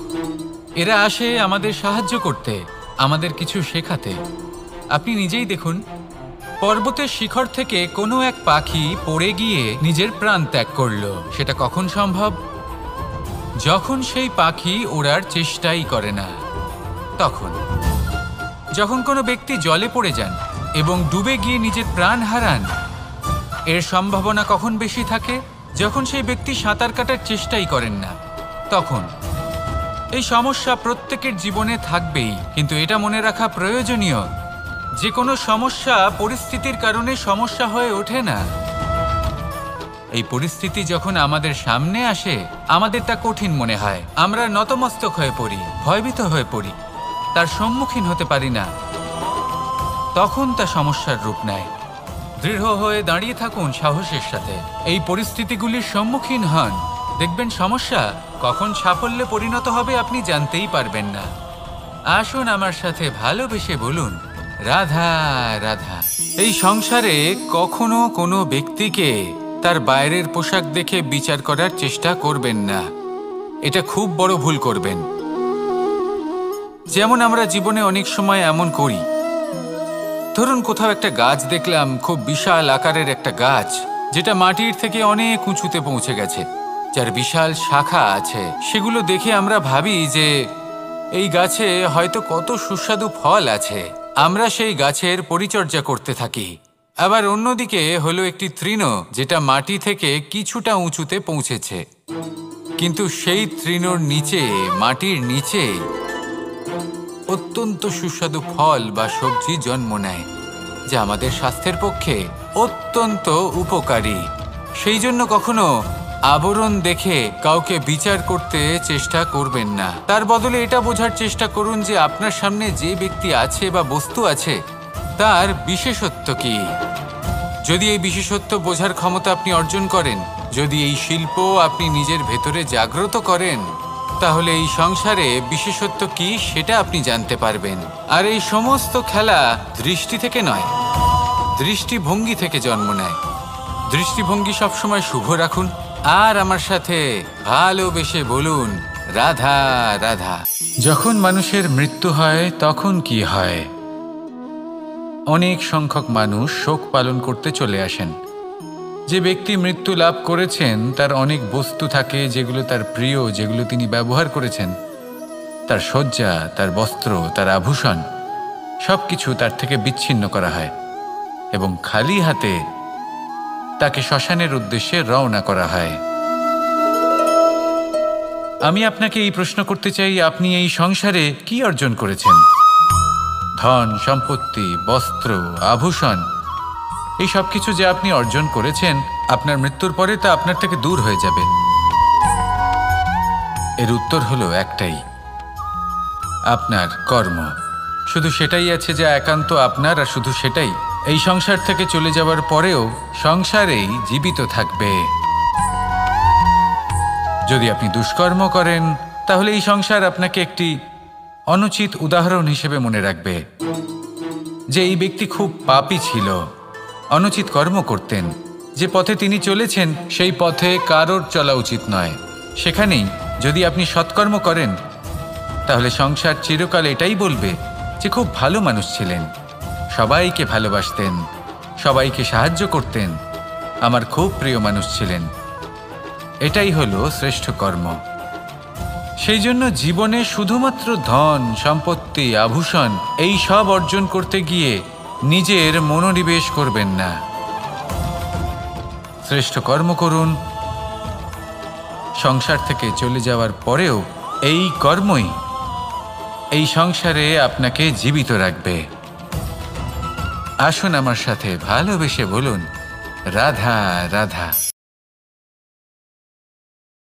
এরা আসে আমাদের সাহায্য করতে, আমাদের কিছু শেখাতে। আপনি নিজেই দেখুন, পর্বতের শিখর থেকে কোনো এক পাখি পড়ে গিয়ে নিজের প্রাণ ত্যাগ করলো। সেটা কখন সম্ভব? যখন সেই পাখি ওড়ার চেষ্টাই করে না। তখন যখন কোনো ব্যক্তি জলে পড়ে যান এবং ডুবে গিয়ে নিজের প্রাণ হারান, এর সম্ভাবনা কখন বেশি থাকে? যখন সেই ব্যক্তি সাঁতার কাটার চেষ্টাই করেন না। তখন এই সমস্যা প্রত্যেকের জীবনে থাকবেই, কিন্তু এটা মনে রাখা প্রয়োজনীয় যে কোনো সমস্যা পরিস্থিতির কারণে সমস্যা হয়ে ওঠে না। এই পরিস্থিতি যখন আমাদের সামনে আসে, আমাদের তা কঠিন মনে হয়, আমরা নতমস্তক হয়ে পড়ি, ভয়ভীত হয়ে পড়ি, তার সম্মুখীন হতে পারি না। তখন তা সমস্যার রূপ নেয়। দৃঢ় হয়ে দাঁড়িয়ে থাকুন সাহসের সাথে, এই পরিস্থিতিগুলির সম্মুখীন হন। দেখবেন সমস্যা কখন সাফল্যে পরিণত হবে আপনি জানতেই পারবেন না। আসুন আমার সাথে ভালোবেসে বলুন রাধা রাধা। এই সংসারে কখনো কোনো ব্যক্তিকে তার বাইরের পোশাক দেখে বিচার করার চেষ্টা করবেন না। এটা খুব বড় ভুল করবেন। যেমন আমরা জীবনে অনেক সময় এমন করি, ধরুন কোথাও একটা গাছ দেখলাম, খুব বিশাল আকারের একটা গাছ, যেটা মাটির থেকে অনেক উঁচুতে পৌঁছে গেছে, যার বিশাল শাখা আছে। সেগুলো দেখে আমরা ভাবি যে এই গাছে হয়তো কত সুস্বাদু ফল আছে। আমরা সেই গাছের পরিচর্যা করতে থাকি। আবার অন্যদিকে হলো একটি তৃণ, যেটা মাটি থেকে কিছুটা উঁচুতে পৌঁছেছে, কিন্তু সেই তৃণর নিচে, মাটির নিচে অত্যন্ত সুস্বাদু ফল বা সবজি জন্ম নেয়, যা আমাদের স্বাস্থ্যের পক্ষে অত্যন্ত উপকারী। সেই জন্য কখনো আবরণ দেখে কাউকে বিচার করতে চেষ্টা করবেন না। তার বদলে এটা বোঝার চেষ্টা করুন যে আপনার সামনে যে ব্যক্তি আছে বা বস্তু আছে তার বিশেষত্ব কি। যদি এই বিশেষত্ব বোঝার ক্ষমতা আপনি অর্জন করেন, যদি এই শিল্প আপনি নিজের ভেতরে জাগ্রত করেন, তাহলে এই সংসারে বিশেষত্ব কি সেটা আপনি জানতে পারবেন। আর এই সমস্ত খেলা দৃষ্টি থেকে নয়, দৃষ্টিভঙ্গি থেকে জন্ম নেয়। দৃষ্টিভঙ্গি সবসময় শুভ রাখুন আর আমার সাথে ভালোবেসে বলুন রাধা রাধা। যখন মানুষের মৃত্যু হয় তখন কি হয়? অনেক সংখ্যক মানুষ শোক পালন করতে চলে আসেন। যে ব্যক্তি মৃত্যু লাভ করেছেন তার অনেক বস্তু থাকে যেগুলো তার প্রিয়, যেগুলো তিনি ব্যবহার করেছেন। তার শয্যা, তার বস্ত্র, তার আভূষণ সবকিছু তার থেকে বিচ্ছিন্ন করা হয় এবং খালি হাতে তাকে শ্মশানের উদ্দেশ্যে রওনা করা হয়। আমি আপনাকে এই প্রশ্ন করতে চাই, আপনি এই সংসারে কি অর্জন করেছেন? ধন, সম্পত্তি, বস্ত্র, আভূষণ, এই সব কিছু যে আপনি অর্জন করেছেন, আপনার মৃত্যুর পরে তা আপনার থেকে দূর হয়ে যাবে। এর উত্তর হলো একটাই, আপনার কর্ম। শুধু সেটাই আছে যা একান্ত আপনার, আর শুধু সেটাই এই সংসার থেকে চলে যাওয়ার পরেও সংসারেই জীবিত থাকবে। যদি আপনি দুষ্কর্ম করেন তাহলে এই সংসার আপনাকে একটি অনুচিত উদাহরণ হিসেবে মনে রাখবে যে এই ব্যক্তি খুব পাপী ছিল, অনুচিত কর্ম করতেন। যে পথে তিনি চলেছেন সেই পথে কারোর চলা উচিত নয়। সেখানেই যদি আপনি সৎকর্ম করেন তাহলে সংসার চিরকাল এটাই বলবে যে খুব ভালো মানুষ ছিলেন, সবাইকে ভালোবাসতেন, সবাইকে সাহায্য করতেন, আমার খুব প্রিয় মানুষ ছিলেন। এটাই হলো শ্রেষ্ঠ কর্ম। সেই জন্য জীবনে শুধুমাত্র ধন, সম্পত্তি, আভূষণ এই সব অর্জন করতে গিয়ে নিজের মনোনিবেশ করবেন না। শ্রেষ্ঠ কর্ম করুন। সংসার থেকে চলে যাওয়ার পরেও এই কর্মই এই সংসারে আপনাকে জীবিত রাখবে। আসুন আমার সাথে ভালোবেসে বলুন, রাধা রাধা।